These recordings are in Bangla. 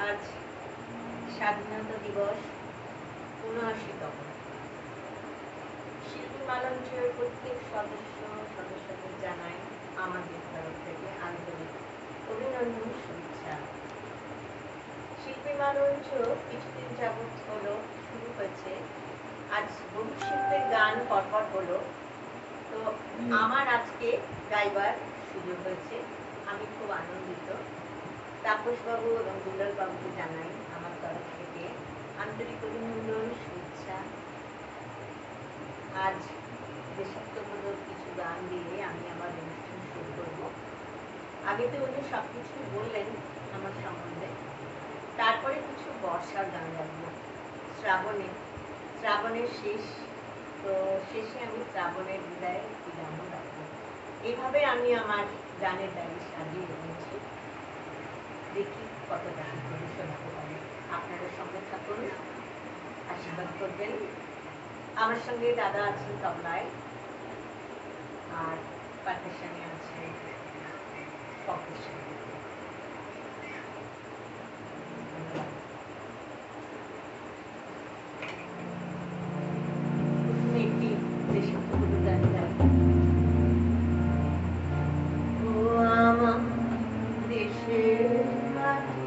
আজ স্বাধীনতা দিবস ৭৯তম। শিল্পী মালঞ্চের প্রত্যেক সদস্যদের জানাই আমাদের তরফ থেকে আন্তরিক অভিনন্দন, শুভেচ্ছা। শিল্পী মালঞ্চ কিছুদিন যাবৎ হলো শুরু হয়েছে। আজ বহু শিল্পের গান পরপর হলো, তো আমার আজকে গাইবার সুযোগ হয়েছে। আমি খুব আনন্দিত। তাপসবাবু এবং দুলালবাবুকে জানাই আমার তরফ থেকে আন্তরিক অভিনন্দন, শুভেচ্ছা। আজ দেশাত্মবোধক কিছু গান দিয়ে আমি আমার অনুষ্ঠান শুরু করব। আগে তো উনি সবকিছু বললেন আমার সম্বন্ধে, তারপরে কিছু বর্ষার গান গাইব। শ্রাবণের শেষ, তো শেষে আমি শ্রাবণের বিদায় একটি গানও গাইব। এইভাবে আমি আমার গানের ডায়েরি সাজিয়ে রেখেছি। দেখি কতটা সুন্দর শোনাতে পারে। আপনারা সঙ্গে থাকুন, আশীর্বাদ করবেন। আমার সঙ্গে দাদা আছেন তবলায়, আর পারকাশনে আছে পকেশন। একটি দেশাত্মবোধক গান গাই। ও আমার দেশের মাটি,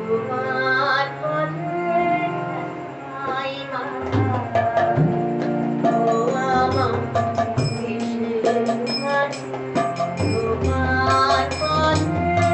তোমার পথে আই মাথা। ও আমার দেশের মাটি, তোমার পথে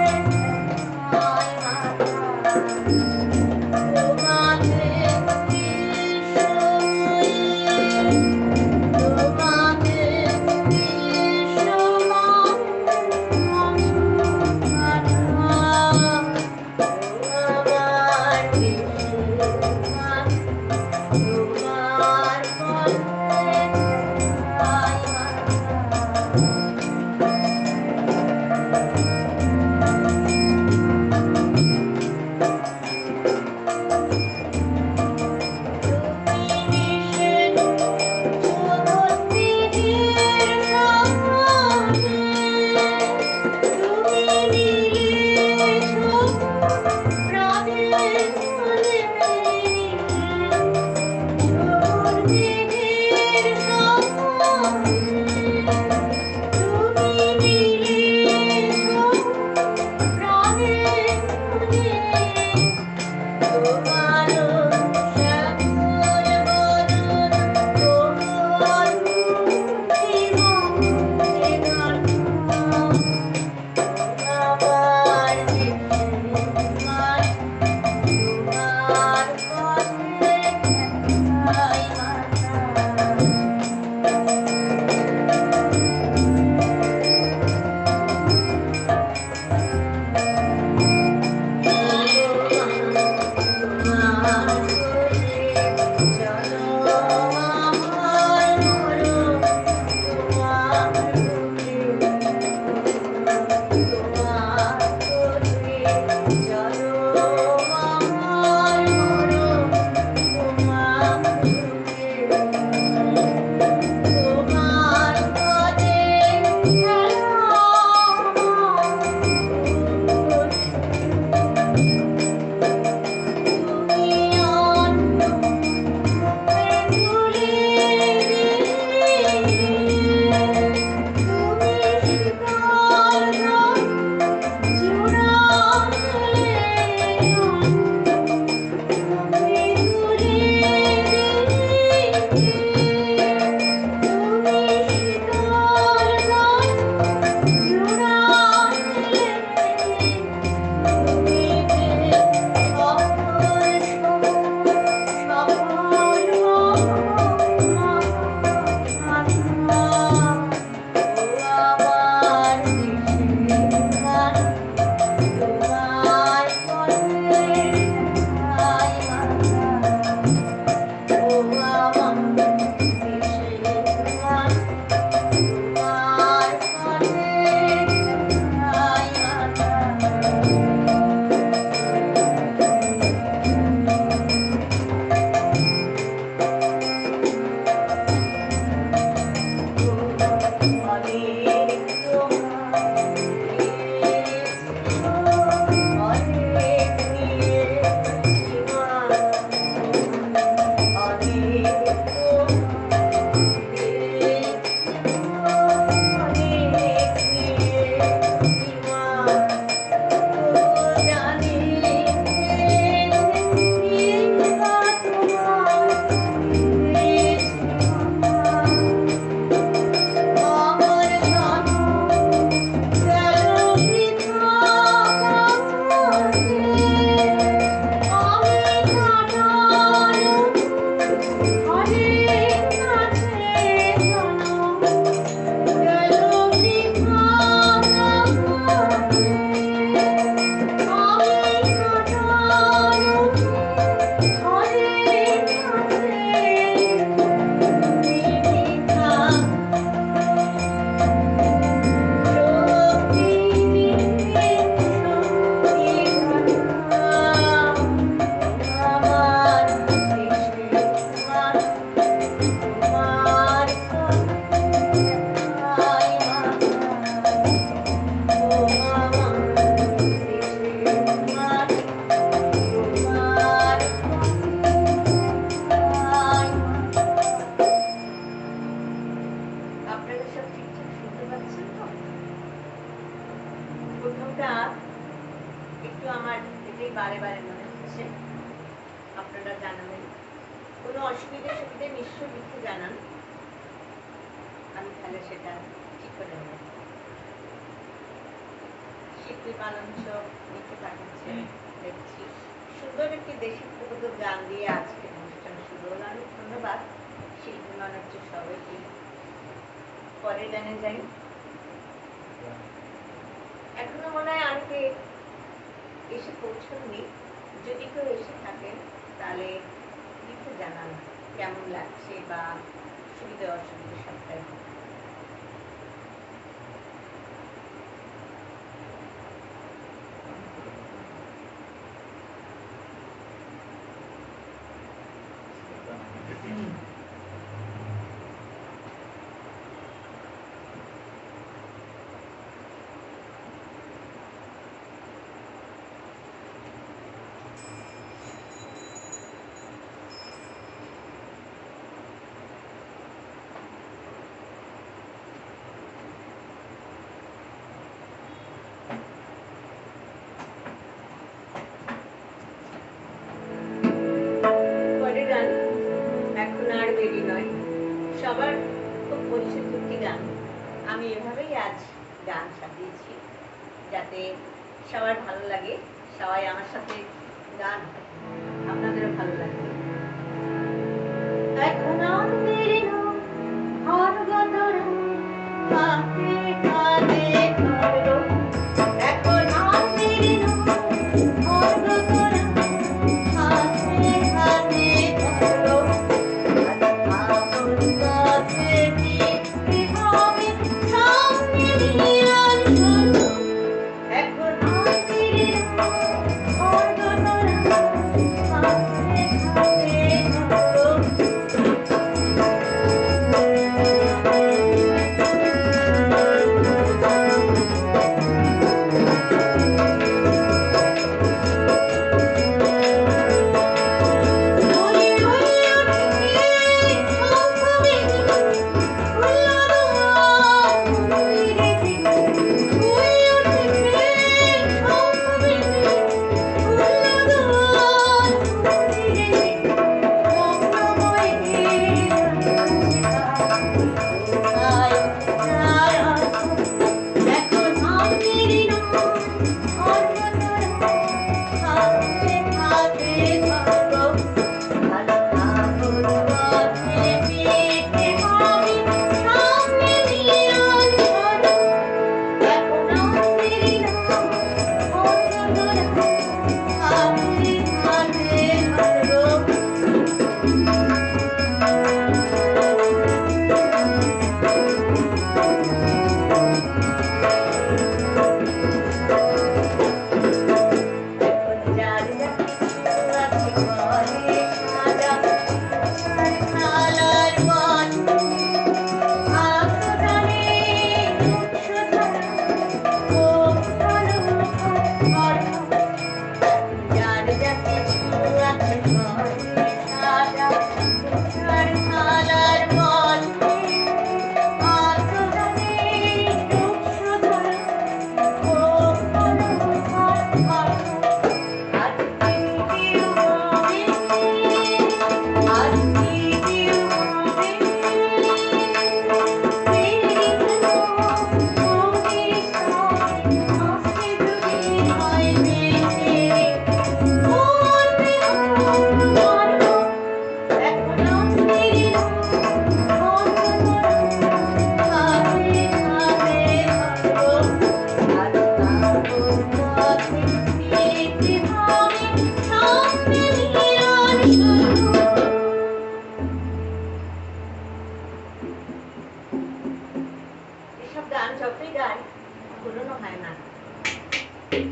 গানটা একটু আমার এটাই বারে বারে মনে হচ্ছে, আপনারা জানাবেন। কোনো অসুবিধা সুবিধে নিশ্চয় লিখে জানান, আমি তাহলে সেটা ঠিক করে নেব। শিল্পী মালঞ্চ লিখে পাঠাচ্ছে, দেখছি সুন্দর একটি দেশি প্রগত গান দিয়ে আজকে অনুষ্ঠান শুরু হলো। অনেক ধন্যবাদ শিল্পী মালঞ্চ সবাইকে। পরের গানে যাই। এখনো মনে হয় অনেকে এসে পৌঁছননি, যদি কেউ এসে থাকেন তাহলে লিখে জানান কেমন লাগছে বা সুবিধা অসুবিধা সবটাই। সবার খুব পরিচিত একটি গান, আমি এভাবেই আজ গান সাজিয়েছি যাতে সবার ভালো লাগে, সবাই আমার সাথে গান আপনাদেরও ভালো লাগবে। এখন আমাদের হাতে হাতে ধরো, এখন আমাদের হাতে হাতে ধরো,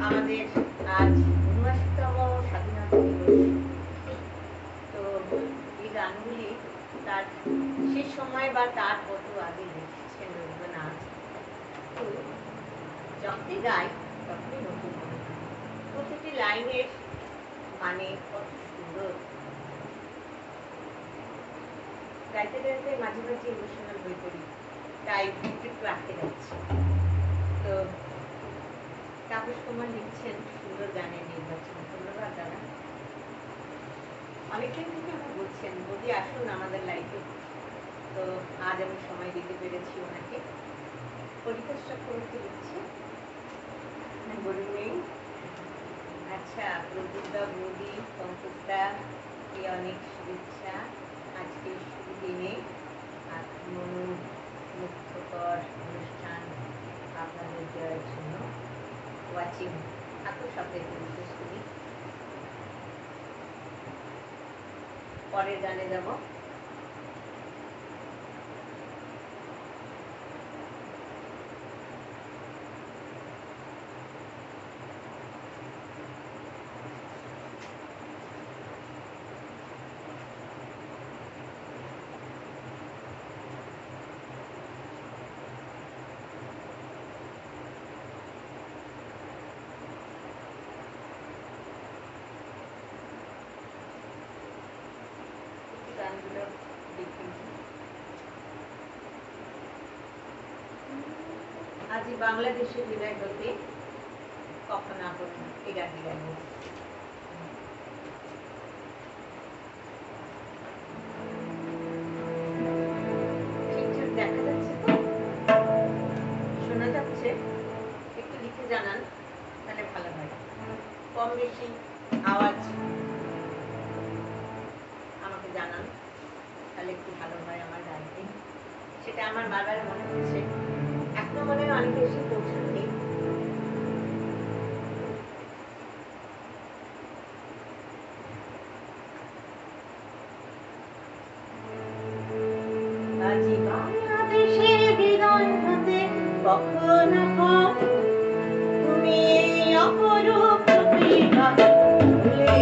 আমাদের আজ ৭৯তম স্বাধীনতা দিবস। তো এই গানগুলি তার সে সময় বা তার কত আগে লিখেছেন রবীন্দ্রনাথ। তো যখনই গাই তখনই নতুন মনে হয়, প্রতিটি লাইনের মানে কত সুন্দর। গাইতে গাইতে মাঝে মাঝে ইমোশনাল হয়ে পড়ি, তাই একটু আটকে যাচ্ছি। তো তাপস কুমার লিখছেন সুন্দর গানের নির্বাচন। ধন্যবাদ দাদা। অনেকদিন থেকে আমার বলছেন বৌদি আসুন আমাদের লাইফে, তো আজ আমি সময় দিতে পেরেছি ওনাকে। পরিতোষ চক্রবর্তী লিখছে গুড ইভিনিং। আচ্ছা, প্রদীপদা, বৌদি, পঙ্কজদা, অনেক শুভেচ্ছা আজকের শুভ দিনে মুগ্ধকর অনুষ্ঠান আপনাদের দেওয়ার জন্য। ওয়াচিং এত শব্দের পরিবেশ করি। পরের গানে যাব। গানগুলো দেখি। আজি বাংলাদেশের হৃদয় হতে কখন আপন, এই গানটি গাইব। ঠিকঠাক দেখা যাচ্ছে তো? শোনা যাচ্ছে? একটু লিখে জানান, তাহলে ভালো হয়। কম বেশি আওয়াজ আমাকে জানান, তাহলে একটু ভালো হয় আমার গানটি। সেটা আমার বারবার মনে হচ্ছে, এখনো মনে হয় অনেক বেশি পৌঁছাননি। আজি বাংলাদেশের হৃদয় হতে কখন আপন, তুমি অপরূপ প্রতিভা ভুলে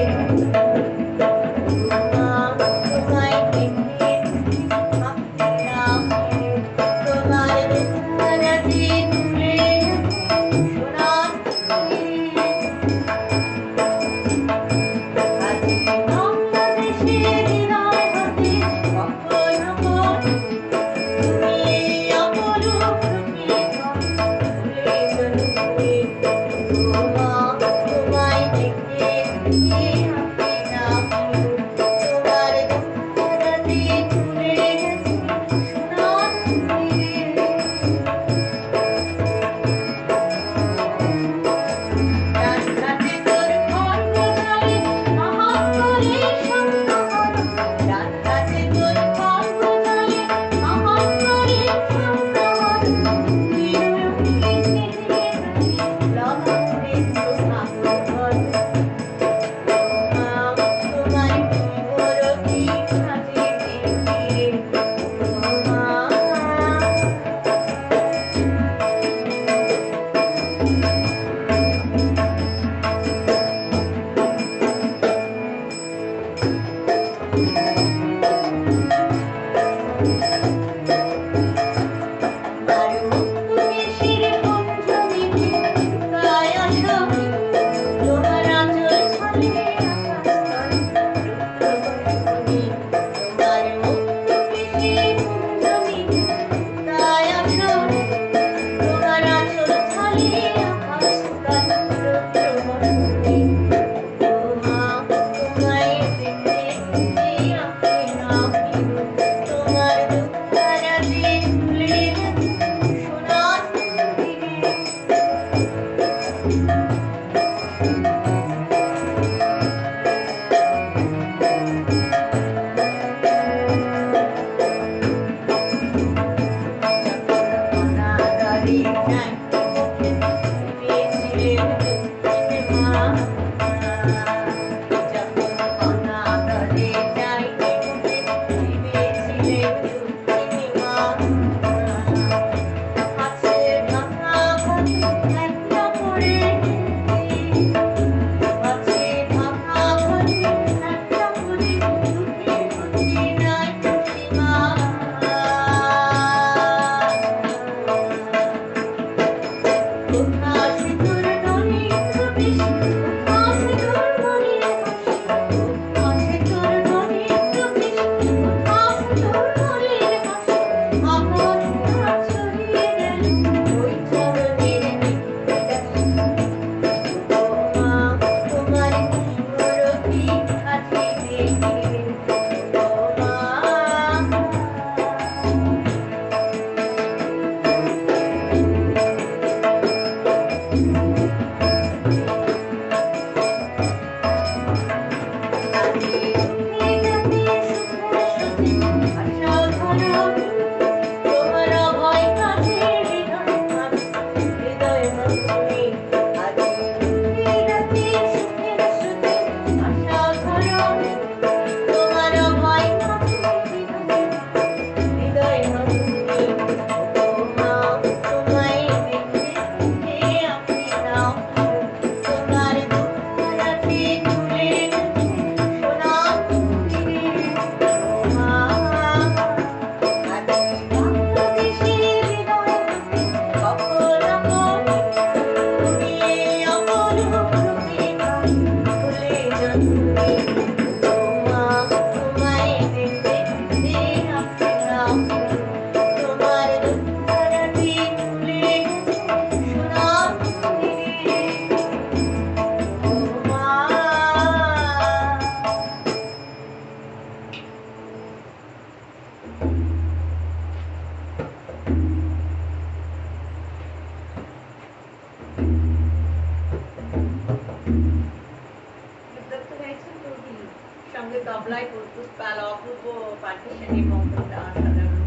অবলাই পুষ্পাল অপূর্ব পার্টিশনে মঙ্গলটা অসাধারণ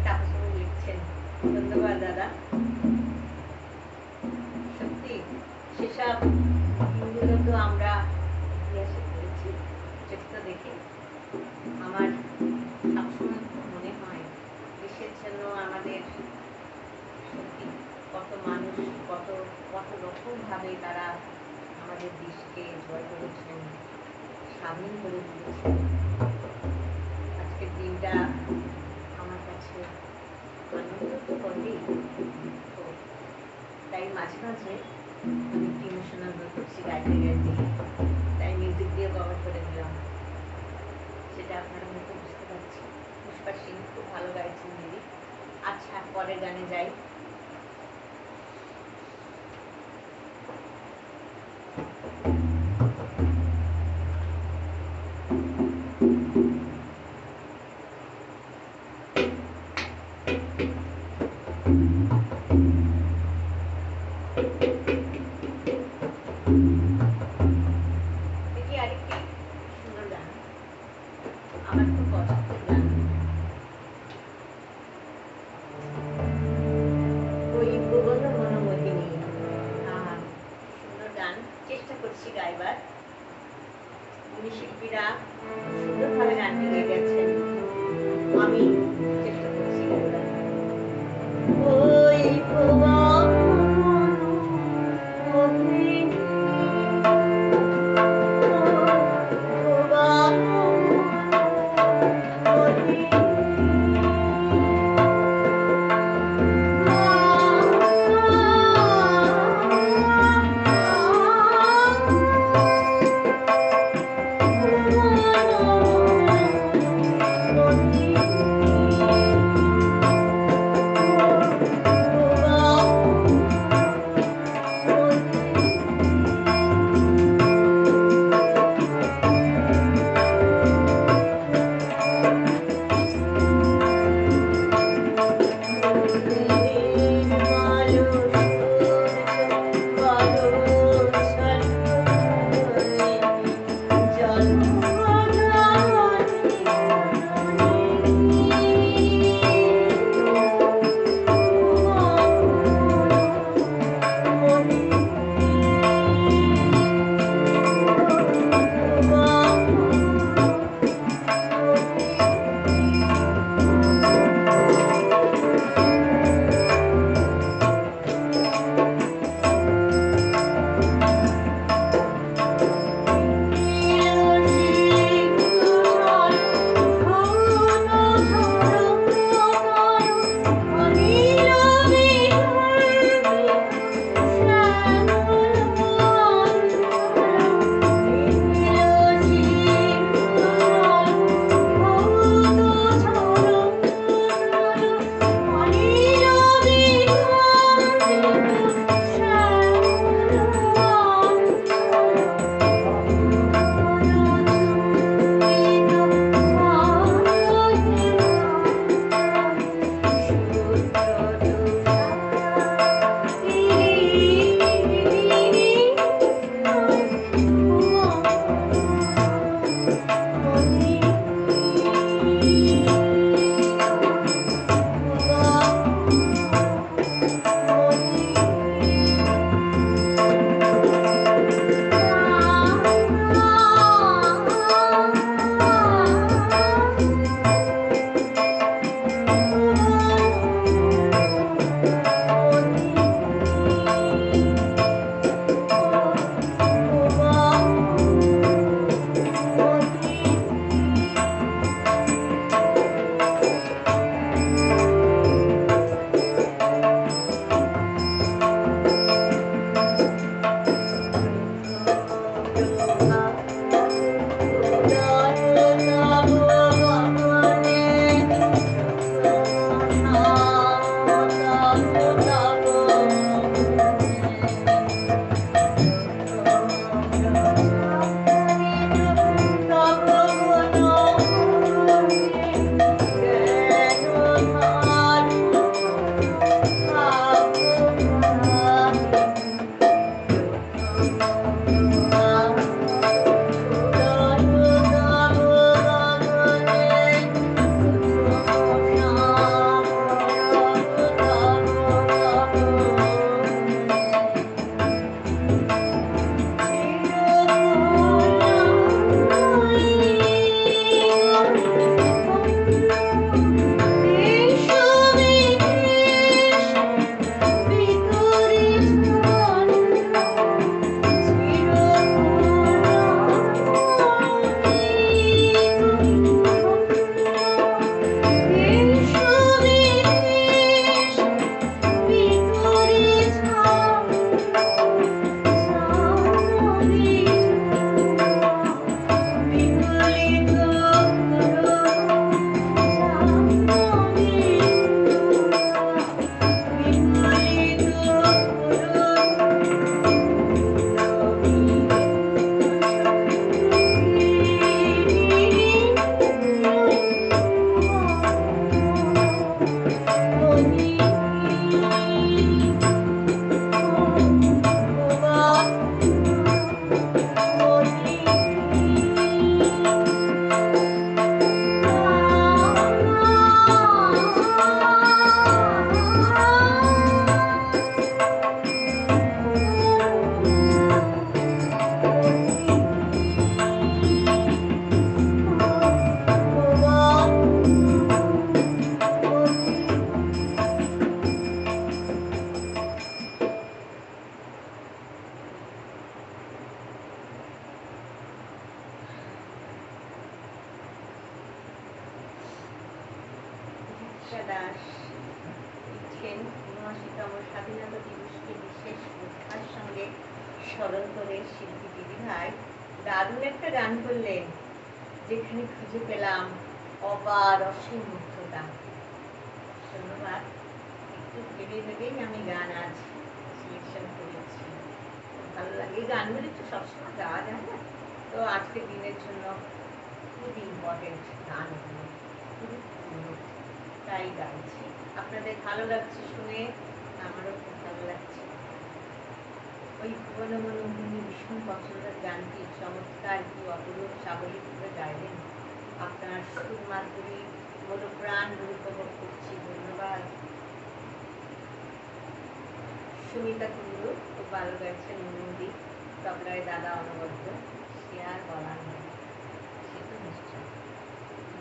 তাপস লিখছেন। ধন্যবাদ দাদা। সত্যি সেসব দিনগুলো তো আমরা ইতিহাসে পড়েছি, চেষ্টা দেখে আমার সবসময় মনে হয় দেশের জন্য আমাদের সত্যি কত মানুষ কত কত রকম ভাবে তারা আমাদের দেশকে জয় করেছেন, স্বাধীন করে দিয়েছেন। আজকের দিনটা আমার কাছে আনন্দ তো বটেই, তো তাই মাঝে মাঝে আমি একটু ইমোশনাল হয়ে পড়ছি গাইতে গাইতে, তাই মিউজিক দিয়ে কভার করে দিলাম। সেটা আপনারা হয়তো বুঝতে পারছি। পুষ্পা সিং খুব ভালো গাইছেন দিদি। আচ্ছা, পরের গানে যাই। দেখি আরেকটি সুন্দর গান, আমার খুব পছন্দের গান। ওই ভুবন মনোমোহিনী, সুন্দর গান, চেষ্টা করছি গাইবার। উনি শিল্পীরা সুন্দরভাবে গানটি গেয়ে গেছেন, আমি চেষ্টা করছি গাইবার। ওই ভুবন মনোমোহিনী, ভুবন মনোমোহিনী, মনীষা দাস লিখছেন, ৭৯তম স্বাধীনতা দিবসকে বিশেষ উৎসাহের সঙ্গে স্মরণ করে শিল্পী দিদিভাই দারুণ একটা গান করলেন, যেখানে খুঁজে পেলাম অপার অসীম মুগ্ধতা। ধন্যবাদ। একটু ভেবে ভেবেই আমি গান আজ সিলেকশন করেছি। ভালো লাগে, এই গানগুলি তো সবসময় গাওয়া যায় না, তো আজকের দিনের জন্য খুবই ইম্পর্টেন্ট গান, খুবই তাই গাইছি। আপনাদের ভালো লাগছে শুনে, আমারও খুব ভালো লাগছে। ওই ভুবন মনোমণি ভীষণ পছন্দের গানটি চমৎকার, কি অপরূপ সাবলীল করে গাইলেন। আপনার সুর মাধুরী মনোপ্রাণ উপভোগ করছি। ধন্যবাদ। সুমিতা কুন্ডু খুব ভালো গাইছেন। নন্দী তবলায় দাদা অনবদ্য, সে আর বলার নেই, সে তো নিশ্চয়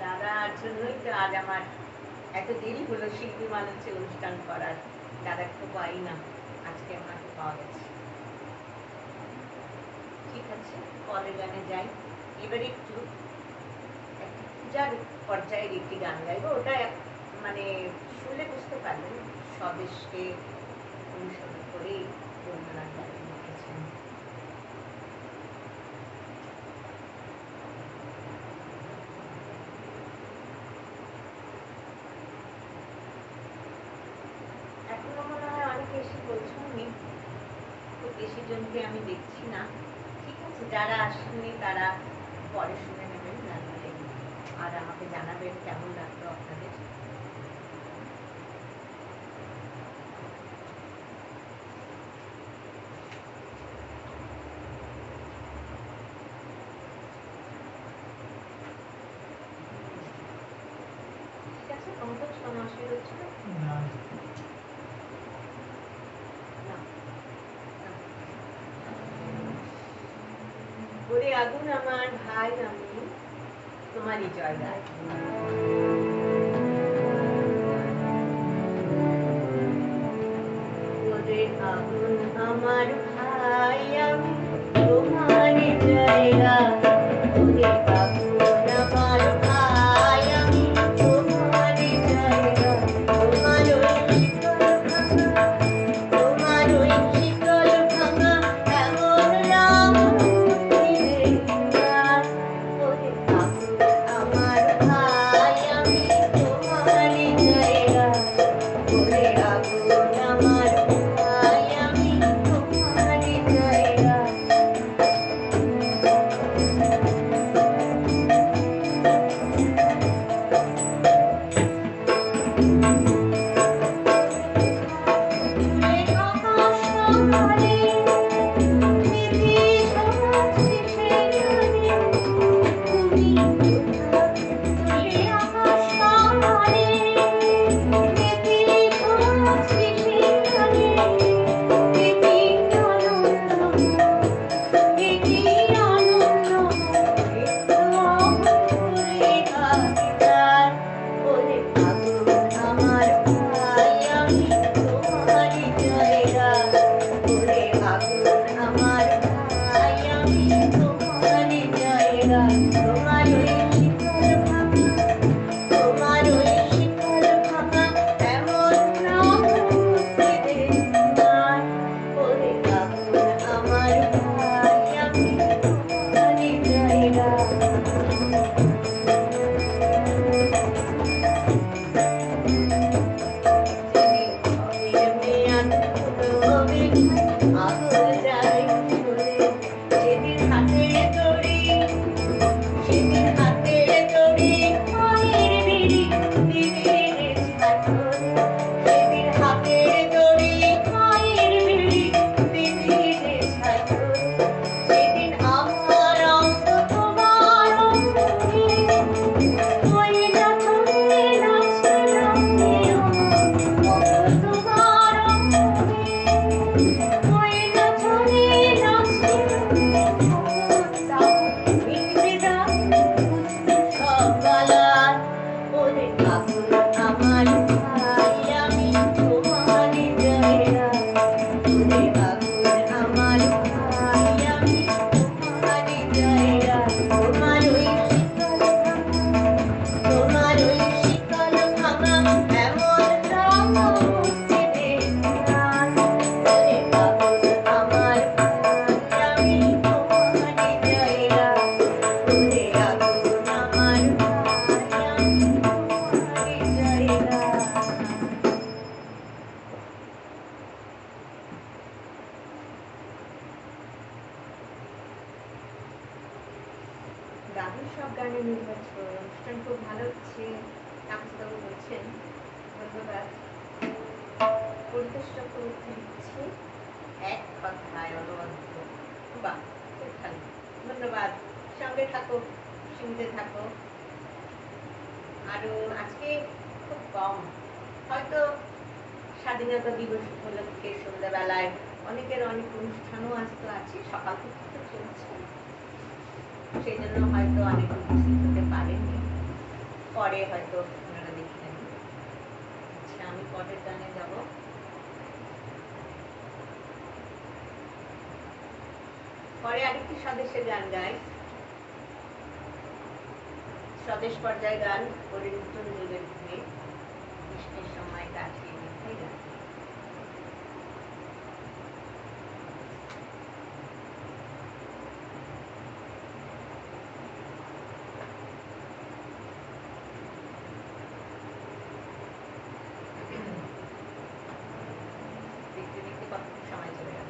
দাদার জন্যই তো আজ আমার এত দেরি হলো শিল্পী মানুষের অনুষ্ঠান করার। দাদাকে তো পাই না, আজকে আমাকে পাওয়া গেছে। ঠিক আছে, পরের গানে যাই। এবার একটু একটা পূজার পর্যায়ের একটি গান গাইবো। ওটা মানে শুনলে বুঝতে পারবেন স্বদেশকে অনুসরণ করে রবীন্দ্রনাথ গান লিখেছেন। এখনো মনে হয় অনেকে এসে পৌঁছাননি, খুব বেশি জনকে আমি দেখছি না। ঠিক আছে, যারা আসেননি তারা পরে শুনে নেবেন গানগুলি, আর আমাকে জানাবেন কেমন লাগলো আপনাদের। ঠিক আছে, পঙ্কজ, কোনো অসুবিধা হচ্ছে না? ওরে আগুন আমার ভাই, আমি তোমারই জয় গাই। ওরে আগুন আমার ভাই, আমি তোমারই জয় গাই। ওরে আগুন আমার ভাই, আমি তোমারই জয় গাই। তোমার ওই শীতল ভাঙা এমন রাম আমার ভাই, আমি তোমারই জায়গা। ওরে আগুন আমার ভাই, আমি তোমারই জায়গা। তাদের সব গানের নির্বাচন অনুষ্ঠান খুব ভালো হচ্ছে কাকুবাবু বলছেন ধন্যবাদ। পরিতোষ চক্রবর্তী লিখছি এক কথায় অনবদ্য। বাহ খুব ভালো, ধন্যবাদ। সঙ্গে থাকো, শুনতে থাকো। আরো আজকে খুব কম, হয়তো স্বাধীনতা দিবস উপলক্ষে সন্ধ্যাবেলায় অনেকের অনেক অনুষ্ঠানও আজ তো আছে, সকাল থেকে তো চলছে, সেই জন্য হয়তো অনেক উপস্থিত হতে পারেনি, পরে হয়তো আপনারা দেখে নেবেন। আচ্ছা আমি পরের গানে যাব। পরে আরেকটি স্বদেশের গান গাই, স্বদেশ পর্যায়ে গান পরিবর্তন যুগের ঘুরে বৃষ্টির সময় কাটিয়ে মিঠাই গান। দেখতে দেখতে কতটুকু সময় চলে গেল।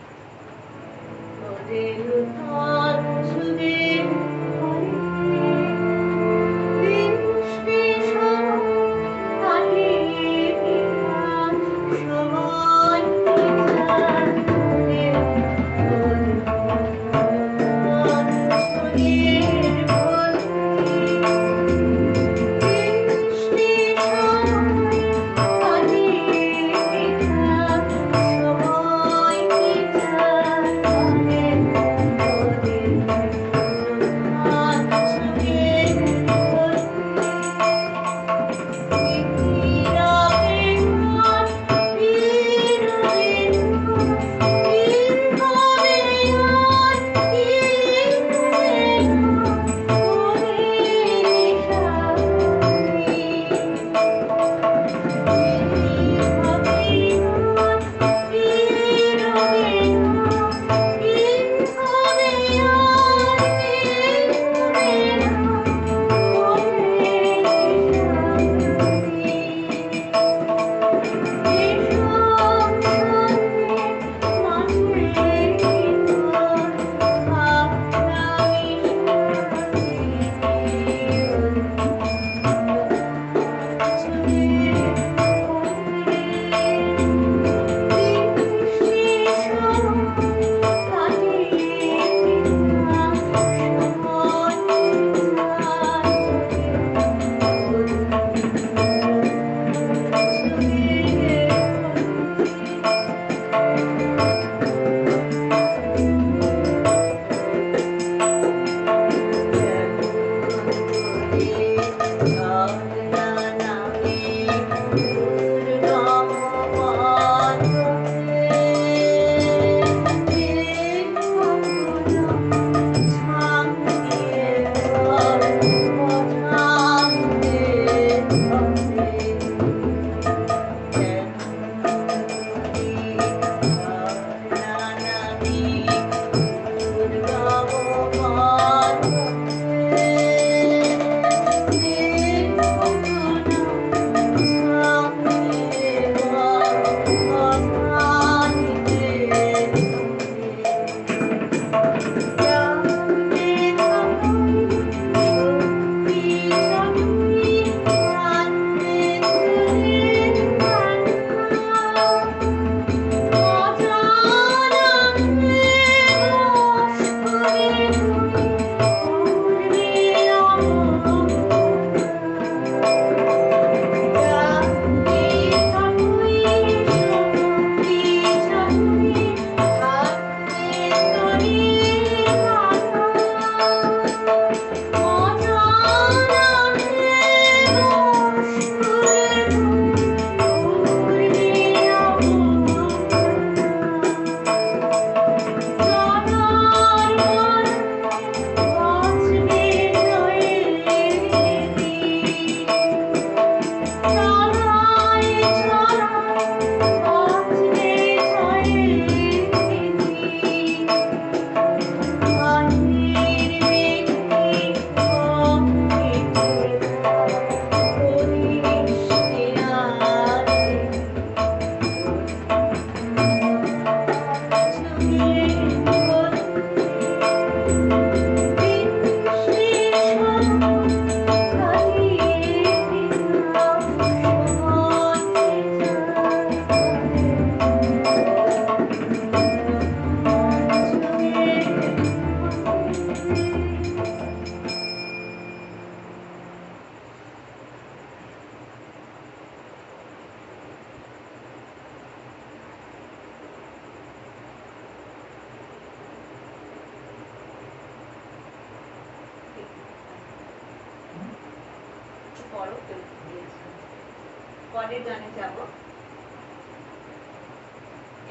পরের গানে যাব।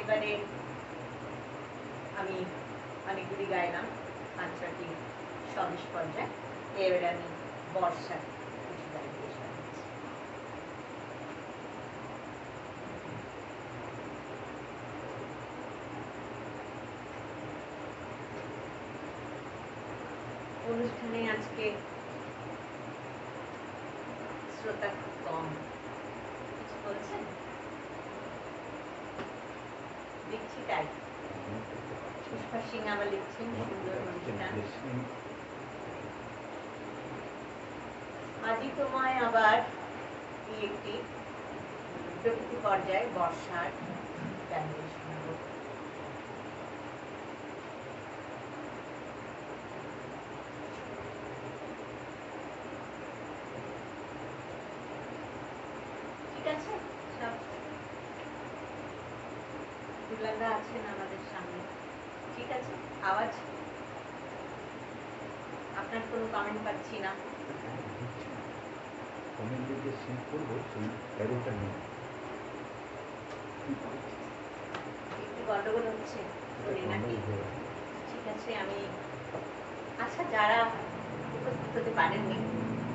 এবারে আমি অনেকগুলি গাইলাম, 5-6টি স্বদেশ পর্যায়ে। এবারে আমি বর্ষার কিছু গান দিয়ে শোনাচ্ছি। অনুষ্ঠানে আজকে শ্রোতা খুব কম, কিছু বলছেন? লিখছি তাই। পুষ্পা সিং আবার লিখছেন সুন্দর অনুষ্ঠান। আজই তোমায় আবার একটি প্রকৃতি পর্যায়ে বর্ষার গান দিয়ে শোনাবো। ঠিক আছে, সব দুলাদা আছেন আমাদের সামনে, ঠিক আছে? আওয়াজ আপনার কোনো কমেন্ট পাচ্ছি না। কমেন্টে যে সেন্ড করবো সেই অ্যারোটা নেই, একটু গন্ডগোল হচ্ছে নাকি? ঠিক আছে, আমি আচ্ছা যারা উপস্থিত হতে পারেননি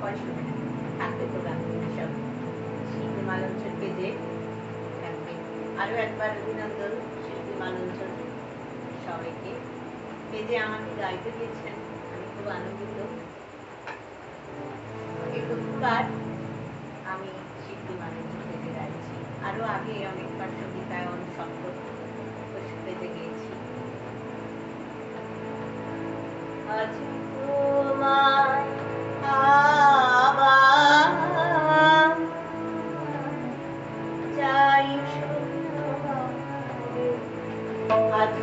পরে শুনে থাকবে প্রোগ্রাম সব শিল্পী মালঞ্চল পেজে থাকবে। আরও একবার অভিনন্দন শিল্পী মালঞ্চল সবাইকে। পেজে আমাকে গাইতে দিয়েছেন, আমি খুব আনন্দিত। এই প্রথমবার আমি শিল্পী মালঞ্চল পেজে গাইছি, আরও আগে অনেকবার সঙ্গীতায়ন সপ্তক পেজে গিয়েছি। আজ তোমায় আবার চাই শুধু, আজ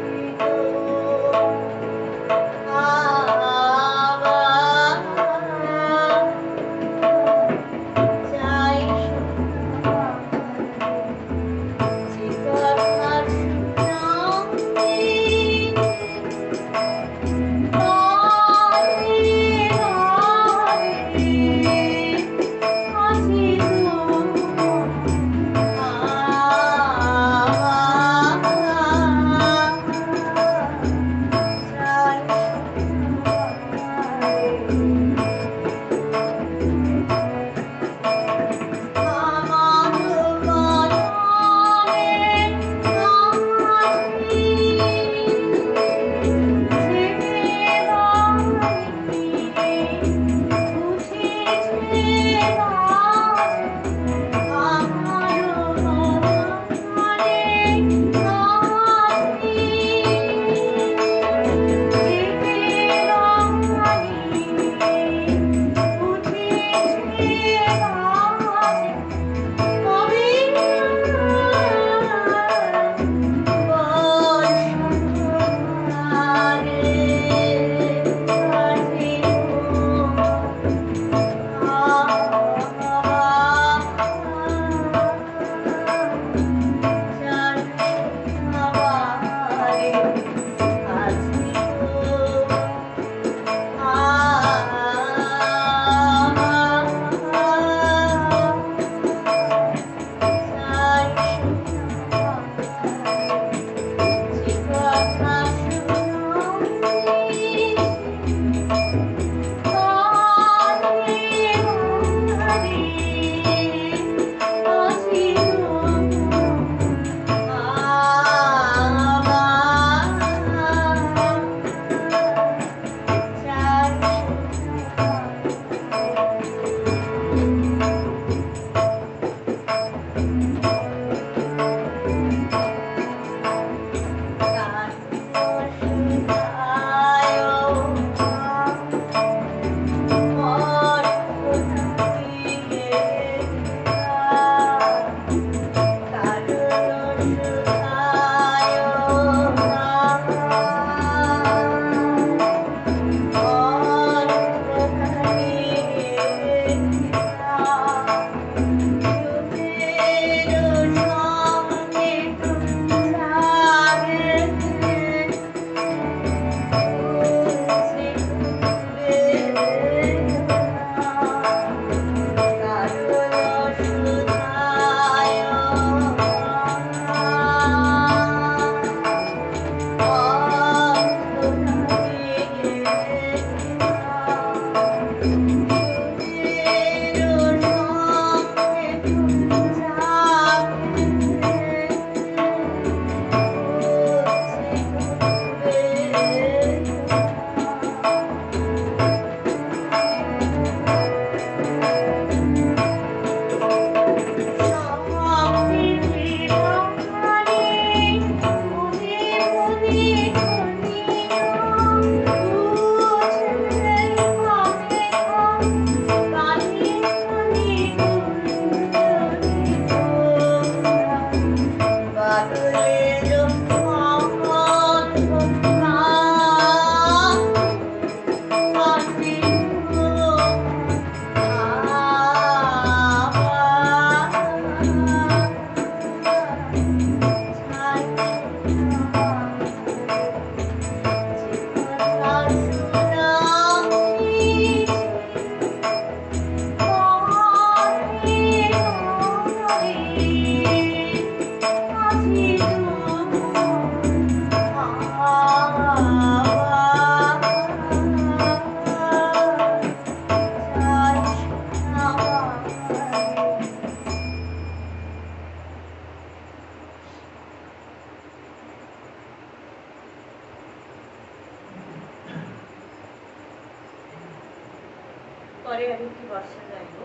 পরে আমি কি বর্ষা গাইব।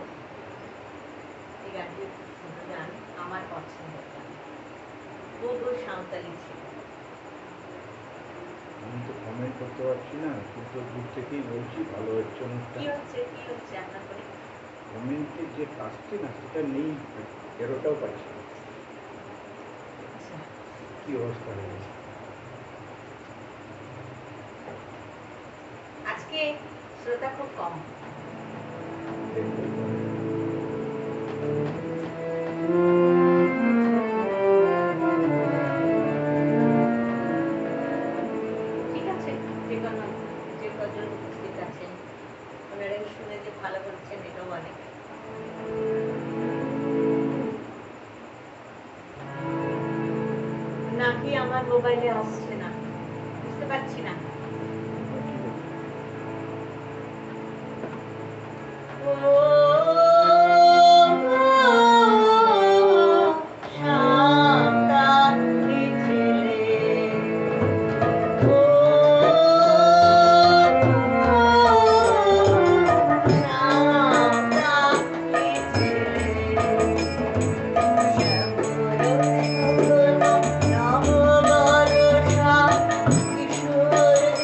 এই গানটি খুব সুন্দর গান, আমার পছন্দের গান, পূর্ব সাঁওতালি ছিল। আমি তো কমেন্ট করতে পারছি না, কিন্তু দূর থেকেই বলছি ভালো হচ্ছে কি অনুষ্ঠান। হচ্ছে আপনার করে? কমেন্টে যে আসছে না সেটা নেই, এরোটাও পাচ্ছি না। আচ্ছা, কি অবস্থা হয়ে গেছে। আজকে শ্রোতা খুব কম। ঠিক আছে, যে কজন উপস্থিত আছেন ওনারা শুনে যে ভালো করছেন এটাও অনেক। নাকি আমার মোবাইলে আসছে না, বুঝতে পারছি না। কিশোর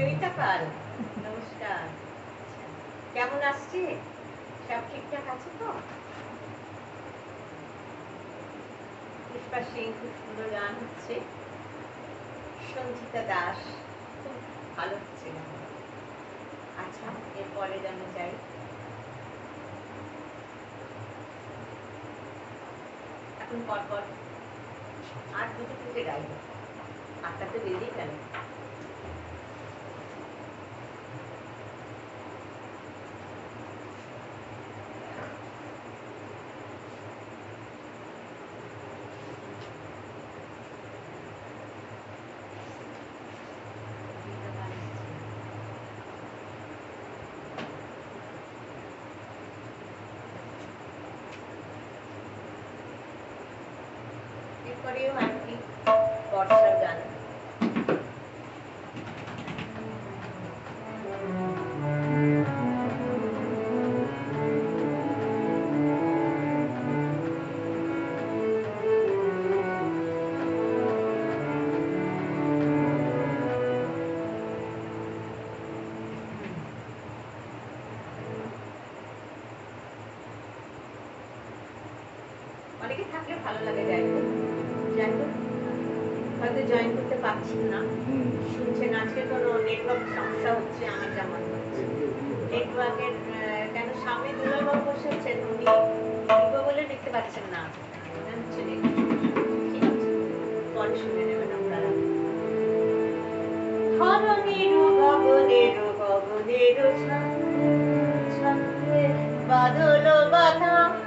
জয়িতা পাল, নমস্কার। কেমন আসছে? সব ঠিকঠাক আছে তো? পুষ্পা সিং, খুব সুন্দর গান হচ্ছে। সঞ্চিতা দাস, খুব ভালো হচ্ছে গান। আচ্ছা, এরপরে জানা যাই। এখন পরপর আর দুটো তিনটে গাইব, আটটা তো বেরিয়ে গেল। এরপরেও আরেকটি বর্ষার গান। অনেকে থাকলে ভালো লাগে যাই হোক। হয়তো জয়েন করতে পারছেন না, শুনছেন আজকে কোনো নেটওয়ার্ক সমস্যা হচ্ছে, আমার যেমন হচ্ছে নেটওয়ার্কের। কেন সামনে দুলালবাবু বসে আছেন, উনি লিখবো বলে লিখতে পারছেন না, হচ্ছে ঠিক আছে, পরে শুনে নেবেন আপনারা। ধরণীর গগনের গগনের ছন্দে বাদল বাতাস,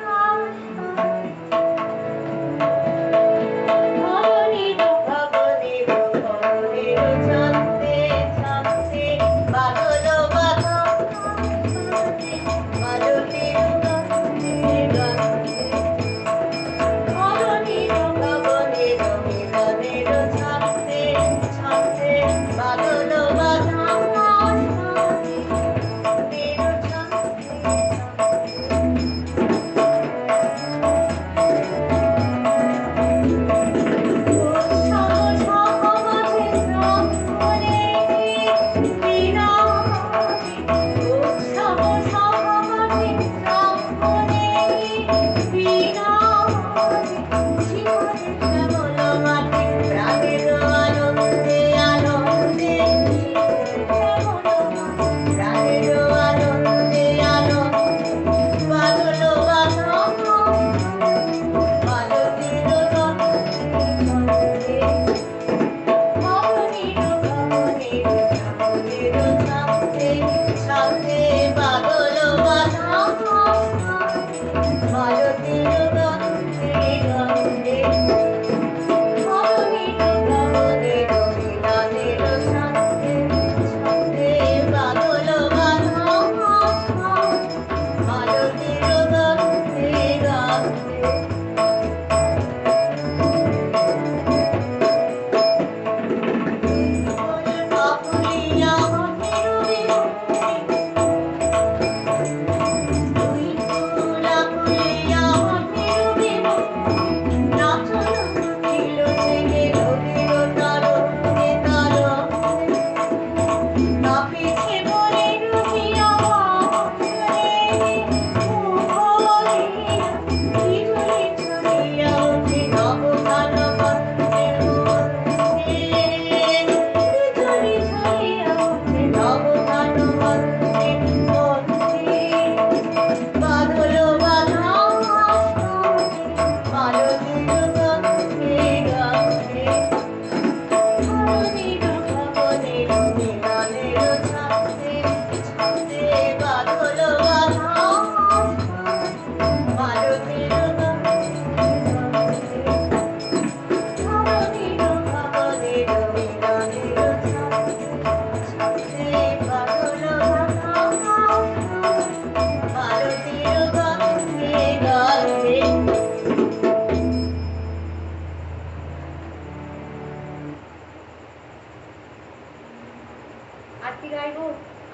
আর কি গাইবো?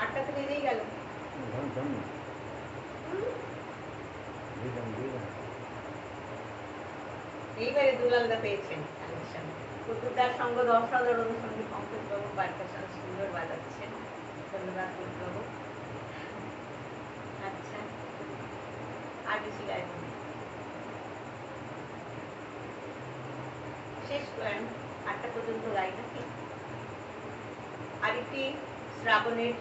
আটটা তো বেজেই গেল। এইবারে দুলালদা পেয়েছেন কালেকশন। তার সঙ্গ অসাধারণ সঙ্গীত পঙ্কজবাবু পারকাশন সুন্দর বাজাচ্ছেন। ধন্যবাদ পঙ্কজবাবু। আচ্ছা, আর বেশি গাইব না। শেষ করেন, 8টা পর্যন্ত গাই নাকি? আরেকটি শ্রাবণের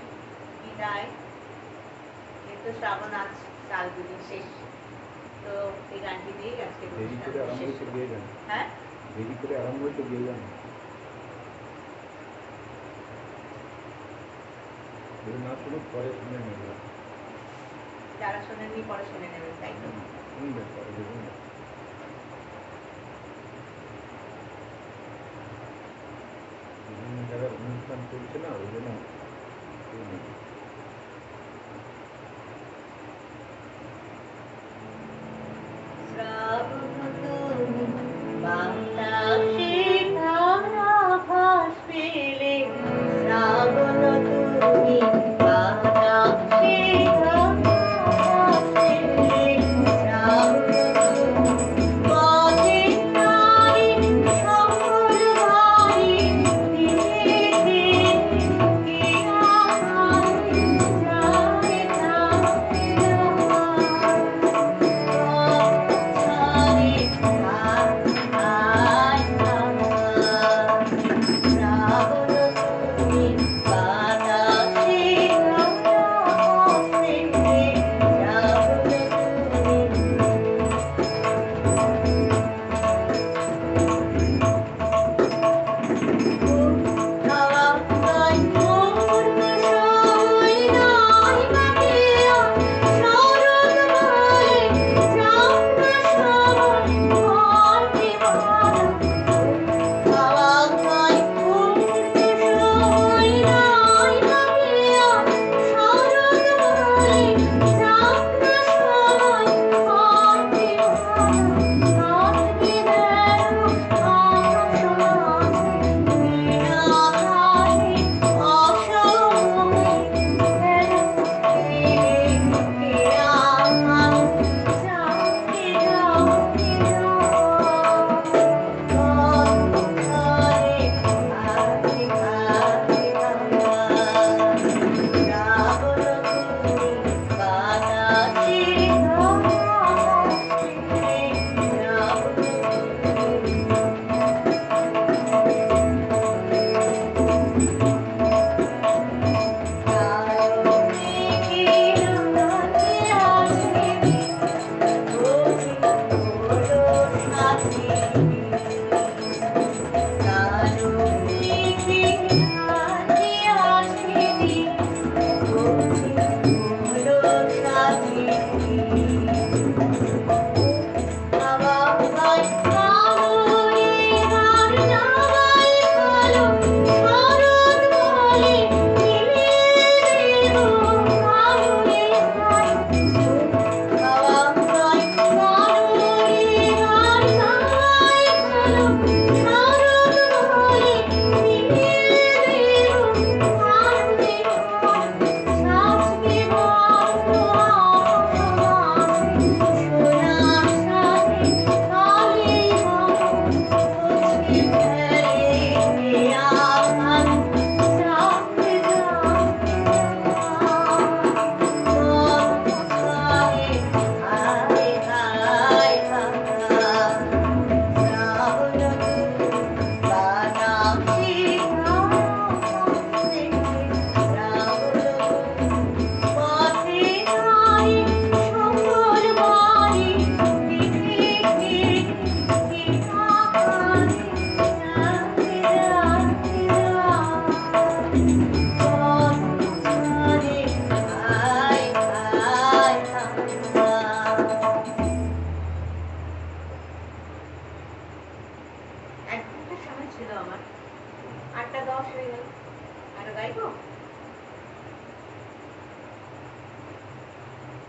বিদায়, কিন্তু শ্রাবণ আজ কাল দুদিন শেষ, তো এই গানটি দিয়েই আজকে দেরি করে আরম্ভ হয়েছে দিয়ে যান। হ্যাঁ, দেরি করে আরম্ভ হয়েছে দিয়ে যান। যদি না শুনুক পরে শুনে নেবে। যারা শোনেননি পরে শুনে নেবেন, তাই তো? শুনবে পরে দেখুন। বিভিন্ন জায়গায় অনুষ্ঠান চলছে না, ওই জন্য শ্রাবণ তুমি বাতাসে ধারাভাস পেলে, শ্রাবণ তুমি বাতাসে ধারাভাস পেলে, শ্রাবণ তুমি পথে নারী সকল বাড়ি দিনে দিনে আকাশে যায়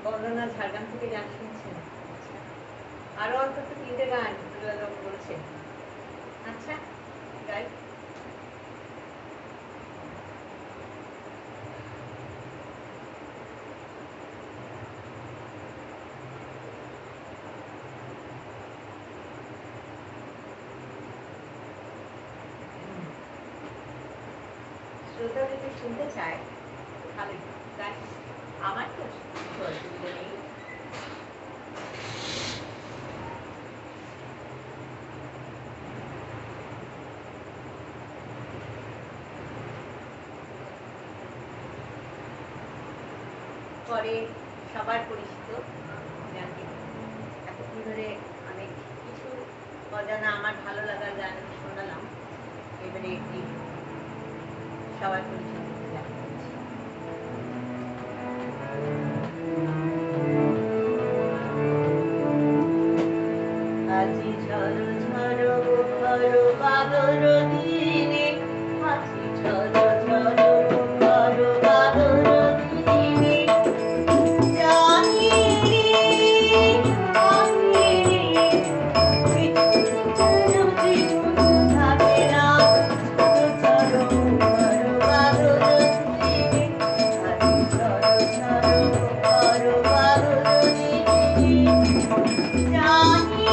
বন্দনা ঝাড়গ্রাম থেকে গান শুনছেন। আরো অন্তত 3টে গান বলছেন। আচ্ছা, গাই। শ্রোতা যদি শুনতে চায় ভালোই গান, আমার তো কিছু অসুবিধা নেই। পরে সবার পরিচিত গানটি এতক্ষণ ধরে অনেক কিছু অজানা আমার ভালো লাগার গান শোনালাম, এবারে একটি সবার পরিচিত গান গাইছি। আজি ঝড় ঝড় মুখর বাদর দিনে, আজি ঝড় ঝড় মুখর বাদর দিনে, জানি আমি কিছু জীবন থাকে না, ঝড় মুখর বাদর দিনে, আজি ঝড় ঝড় মুখর বাদর দিনে, জানি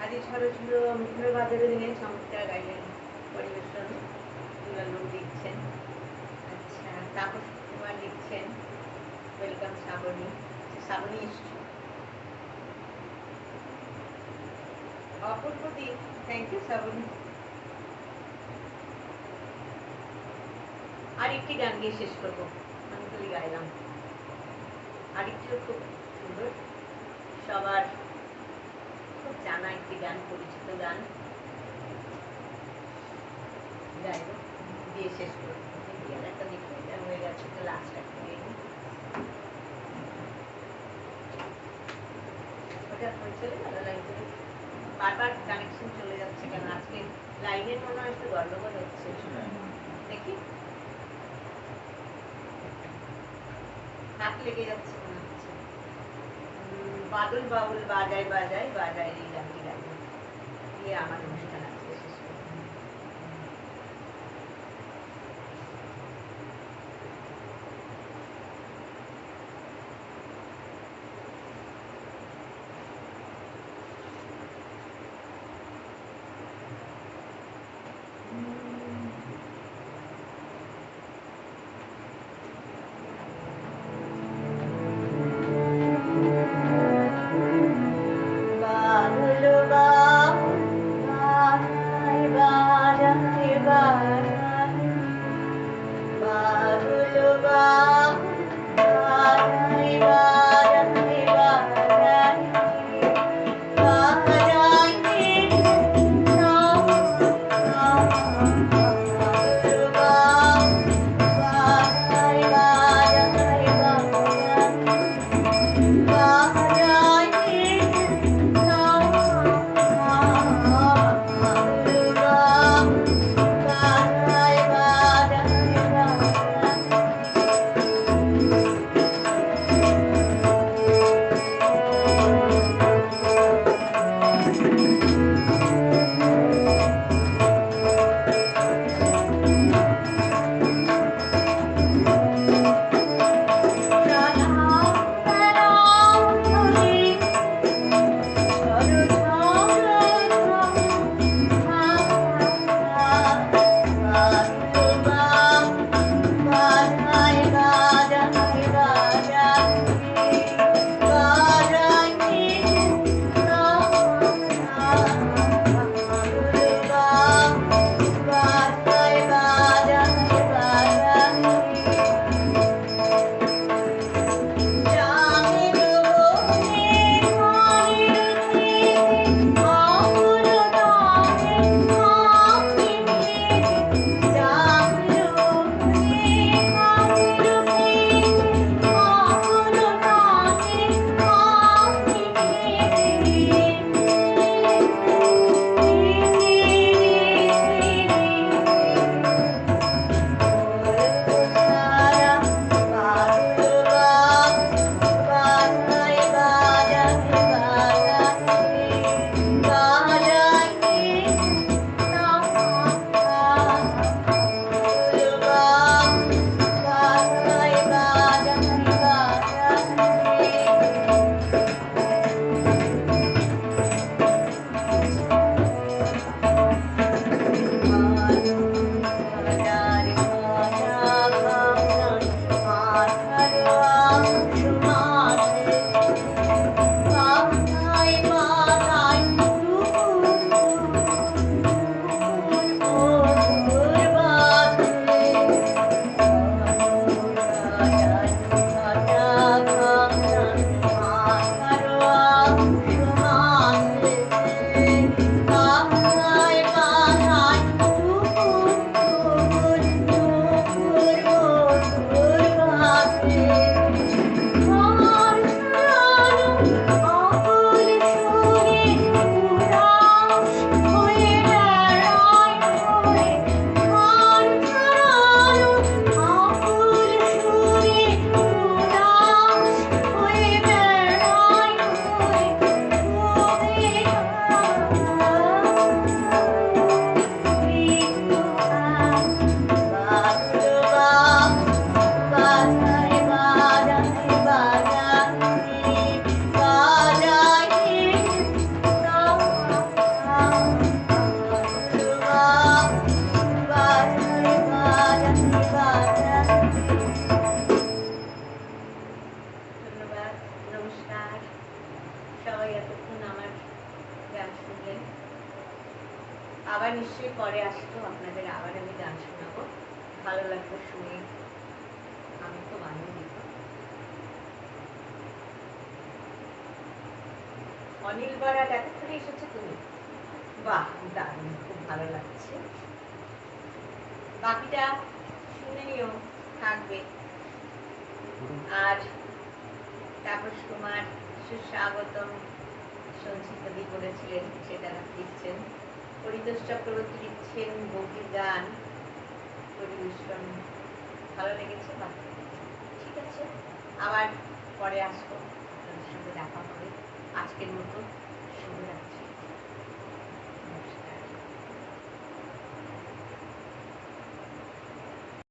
আজি ঝড় ঝড় মুখর বাদর দিনে চমৎকার গাইলেন, পরিবেশন দুলাল লিখছেন। আচ্ছা, তাপস কুমার লিখছেন ওয়েলকাম শ্রাবণী, শ্রাবণী এসছো। অপূর্ব দিন, থ্যাংক ইউ শ্রাবণী। আর একটি গান গিয়ে শেষ করবো, আমি খালি গাইলাম। আরেকটিও খুব সুন্দর, সবার খুব জানা একটি গান, পরিচিত গান গাইব, দিয়ে শেষ করবো। একটা দেখি হয়ে গেছে, তো লাস্ট একটা দিয়ে ওটা চলে গেল লাইন করে, বারবার কানেকশন চলে যাচ্ছে কেন? আজকে লাইনের মনে হয় একটু গন্ডগোল হচ্ছে, দেখি হাত লেগে যাচ্ছে মনে হচ্ছে। বাদল বাউল বাজায় বাজায় বাজায় এই গানটি গাইব, দিয়ে আমার অনুষ্ঠান আজকে শেষ করব। সবাই এতক্ষণ আমার গান শুনলেন। আবার নিশ্চয়ই পরে আসতো, আপনাদের আবার আমি গান শোনাবো। ভালো লাগলো শুনে, আমি খুব আনন্দিত। অনিল বরাট এতক্ষণে এসেছে তুমি? বাহ, দারুণ, খুব ভালো লাগছে। বাকিটা শুনে নিও, থাকবে। আর তাপস কুমার সুস্বাগতম সঞ্চিতাদি বলেছিলেন, সেটা লিখছেন। পরিতোষ চক্রবর্তী লিখছেন বৌদির গান পরিবেশন ভালো লেগেছে। বা ঠিক আছে, আবার পরে আসবো, আপনাদের সঙ্গে দেখা হবে। আজকের মতো শুভরাত্রি।